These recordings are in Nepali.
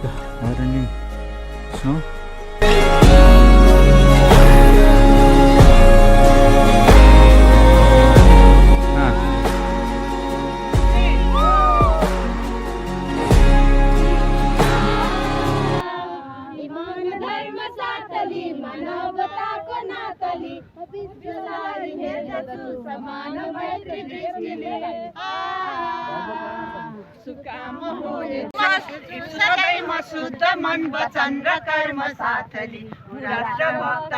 like running snow. सदैव शुद्ध मन वचन र कर्म साथली राष्ट्र भक्त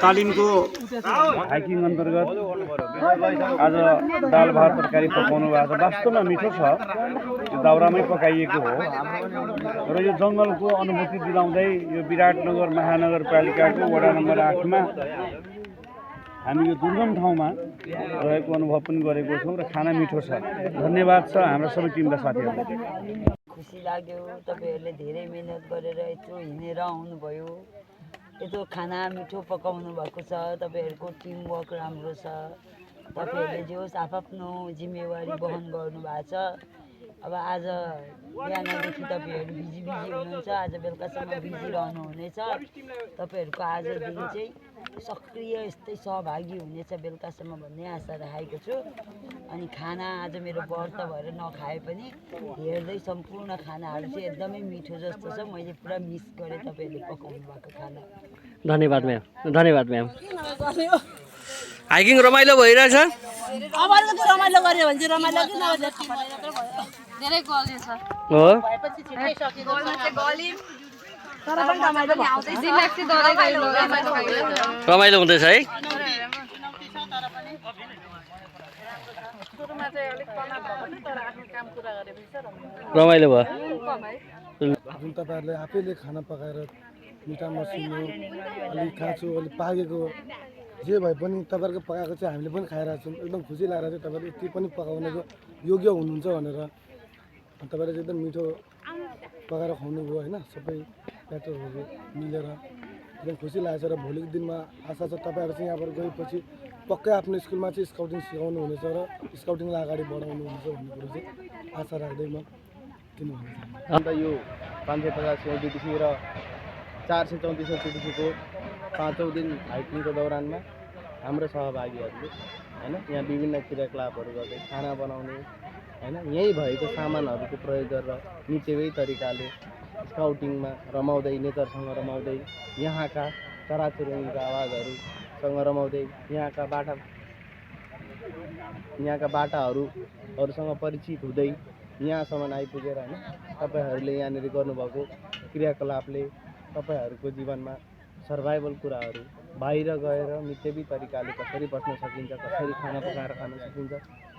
तालिमको हाइकिङ अन्तर्गत आज दाल भात तरकारी पकाउनु भएको छ। वास्तवमा मिठो छ, यो दाउरामै पकाइएको हो र यो जङ्गलको अनुभूति दिलाउँदै यो विराटनगर महानगरपालिकाको वडा नम्बर 8 मा हामी यो दुर्गम ठाउँमा रहेको अनुभव पनि गरेको छौँ र खाना मिठो छ। धन्यवाद छ हाम्रो सबै टिमका साथीहरूलाई। खुसी लाग्यो, तपाईहरुले धेरै मेहनत गरेर यत्रो हिँडेर आउनुभयो, यत्रो खाना मिठो पकाउनु भएको छ, तपाईहरुको टिम वर्क राम्रो छ, तपाईहरुले जो आफ्नो जिम्मेवारी वहन गर्नु भएको छ। अब आज बिहानदेखि तपाईहरु बिजी हुनुहुन्छ, आज बेलुकासम्म बिजी रहनुहुनेछ। तपाईहरुको आज दिन चाहिँ सक्रिय यस्तै सहभागी हुनेछ बेलुकासम्म भन्ने आशा राखेको छु। अनि खाना आज मेरो व्रत भएर नखाए पनि हेर्दै सम्पूर्ण खानाहरू चाहिँ एकदमै मिठो जस्तो छ। मैले पुरा मिस गरेँ तपाईहरुले पकाउनु भएको खाना। धन्यवाद म्याम, धन्यवाद म्याम। हाइकिङ रमाइलो भइरहेछ? अबको त रमाइलो गर्यो भने चाहिँ रमाइलो किन धेरै गल्यो छ हो भएपछि छिटै सकिन्छ चाहिँ गल्यो तर पनि रमाइलो आउँदै जिल्लाक्सी दरै गयो रमाइलो हुँदैछ है। सुरुमा चाहिँ अलिक तनाव भयो पनि तर आफ्नो काम पुरा गरेपछि चाहिँ रमाइलो भयो। जुन तपाईहरुले आफैले खाना पकाएर मिठा मसिनो अलि काँचो अलि पाकेको जे भए पनि तपाईहरुको पकाएको चाहिँ हामीले पनि खाइरहेको छौँ। एकदम खुसी लागेर चाहिँ तपाईहरु यति पनि पकाउनेको योग्य हुनुहुन्छ भनेर तपाईँले चाहिँ एकदम मिठो पकाएर खुवाउनुभयो होइन सबै प्याटरहरू मिलेर एकदम खुसी लागेको छ र भोलिको दिनमा आशा छ तपाईँहरू चाहिँ यहाँबाट गएपछि पक्कै आफ्नो स्कुलमा चाहिँ स्काउटिङ सिकाउनु हुनेछ र स्काउटिङलाई अगाडि बढाउनु हुनेछ भन्ने कुरो चाहिँ आशा राख्दै म किन भन्नु चाहन्छु। अन्त यो 550 बिटिसी र 434 बिटिसीको 5औं दिन हाइकिङको दौरानमा हाम्रो सहभागीहरूले होइन यहाँ विभिन्न क्रियाकलापहरू गर्दै खाना बनाउने होइन यहीँ भएको सामानहरूको प्रयोग गरेर निचेवै तरिकाले स्काउटिङमा रमाउँदै नेचरसँग रमाउँदै यहाँका चराचुरुङ्गीका आवाजहरूसँग रमाउँदै यहाँका बाटाहरूसँग परिचित हुँदै यहाँसम्म आइपुगेर होइन तपाईँहरूले यहाँनिर गर्नुभएको क्रियाकलापले तपाईँहरूको जीवनमा सर्भाइभल कुराहरू बाहिर गएर मितव्य तरिकाले कसरी बस्न सकिन्छ, कसरी खाना पकाएर खान सकिन्छ,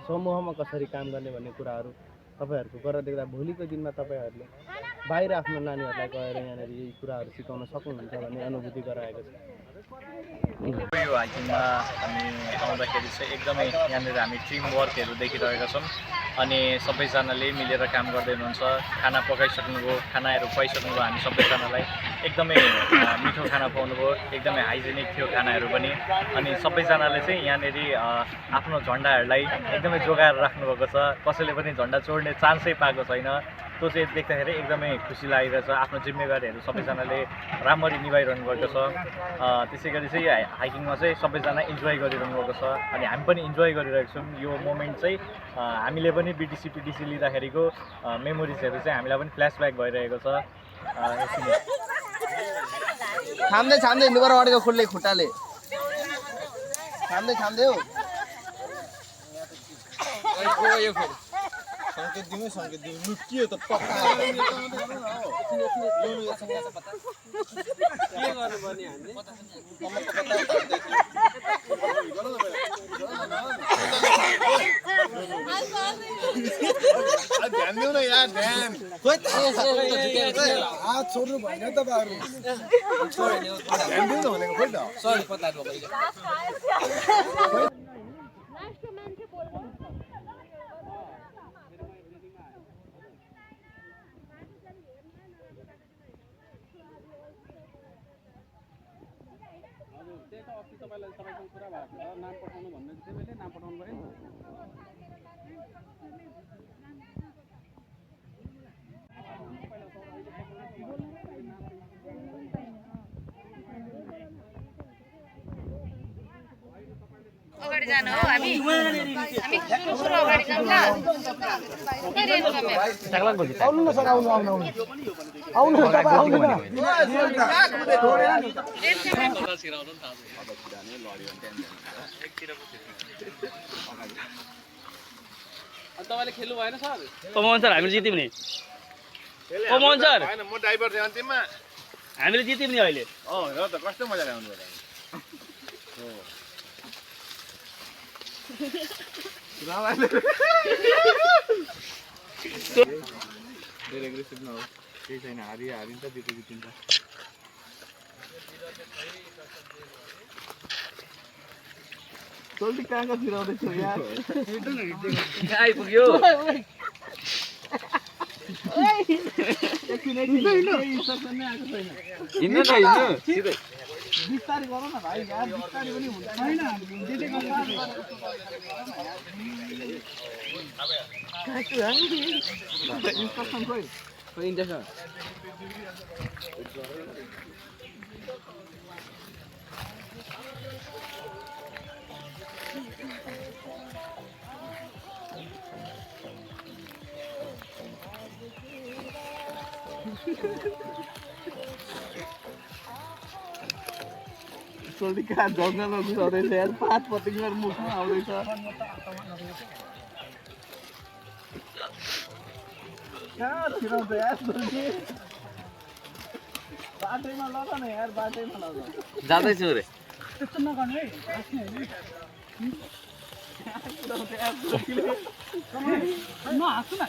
समूहमा कसरी काम गर्ने भन्ने कुराहरू तपाईँहरूको गरेर देख्दा भोलिको दिनमा तपाईँहरूले बाहिर आफ्नो नानीहरूलाई गएर यहाँनिर यही कुराहरू सिकाउन सक्नुहुन्छ भन्ने अनुभूति गराएको छ। यो हाइकिङमा हामी आउँदाखेरि चाहिँ एकदमै यहाँनिर हामी टिम वर्कहरू देखिरहेका छौँ अनि सबैजनाले मिलेर काम गर्दै हुनुहुन्छ। खाना पकाइसक्नुभयो, खानाहरू खुवाइसक्नुभयो हामी सबैजनालाई, एकदमै मिठो खाना पाउनुभयो, एकदमै हाइजेनिक थियो खानाहरू पनि। अनि सबैजनाले चाहिँ यहाँनिर आफ्नो झन्डाहरूलाई एकदमै जोगाएर राख्नुभएको छ, कसैले पनि झन्डा चोड्ने चान्सै पाएको छैन। त्यो चाहिँ देख्दाखेरि एकदमै खुसी लागिरहेको छ। आफ्नो जिम्मेवारीहरू सबैजनाले राम्ररी निभाइरहनु भएको छ। त्यसै गरी चाहिँ हाइकिङमा चाहिँ सबैजना इन्जोय गरिरहनु भएको छ अनि हामी पनि इन्जोय गरिरहेको छौँ। यो मोमेन्ट चाहिँ हामीले पनि बिटिसी पिटिसी लिँदाखेरिको मेमोरिजहरू चाहिँ हामीलाई पनि फ्ल्यासब्याक भइरहेको छ। थाम्दै हिँड्नुपर्छ अडेको खुल्ले खुट्टाले थाम्दै हो। सङ्केत दिउँ लुकियो त पक्का ध्यान दिउँ न यार, ध्यान हात छोड्नु भएन तपाईँहरू, ध्यान दिउँ न भनेको खोइ त। सरी पत्ताको तपाईँलाई तपाईँसँग कुरा भएको छ नाम पठाउनु भन्ने त्यसैले नाम पठाउनु पऱ्यो नि। अगाडि जानु हो हामी सुरु अगाडि जाउँ ल। आउनु न सर, आउनु न तपाईँ आउनु न। तपाईँले खेल्नु भएन सर? मोहन सर हामीले जित्यौँ नि। मोहन सर म ड्राइभर थिएँ अन्तिममा, हामीले जित्यौँ नि अहिले। हो त कस्तो मजाले आउनु भयो। धेरै एग्रेसिभ नहो, केही छैन, हारिन्छ जितिन्छ। जल्दी कहाँ छिराउँदैछौ यार, आइपुग्यो। हिँड्नु सिधै बिस्तारै गरौँ न भाइ यार, बिस्तारै पनि हुन्छ छैन। इन्स्ट्रक्सन खोइ इन्जेक्सन जल्दी कहाँ जङ्गलमा घुसाउँदैछ यार, पात पतिङ्गर मुखमा आउँदैछ। कहाँ छिराउँछ यार जल्दी, बाटैमा लग न यार, बाटैमा लग। जाँदैछु रे। त्यस्तो नगर्नु है, नहाँसु न।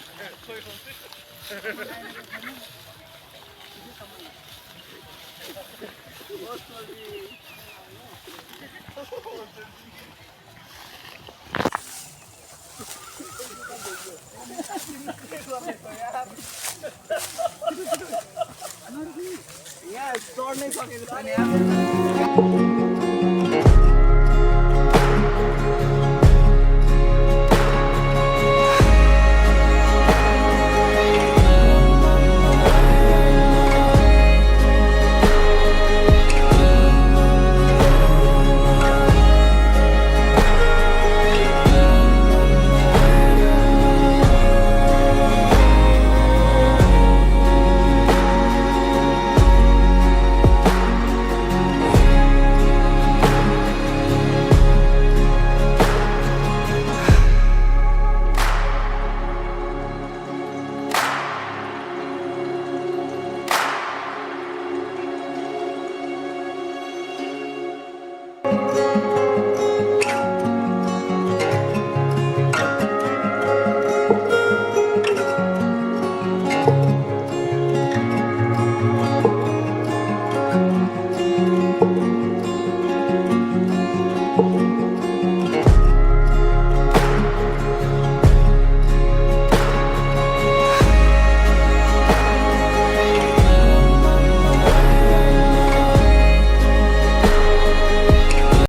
पढ्नै सकेको छैन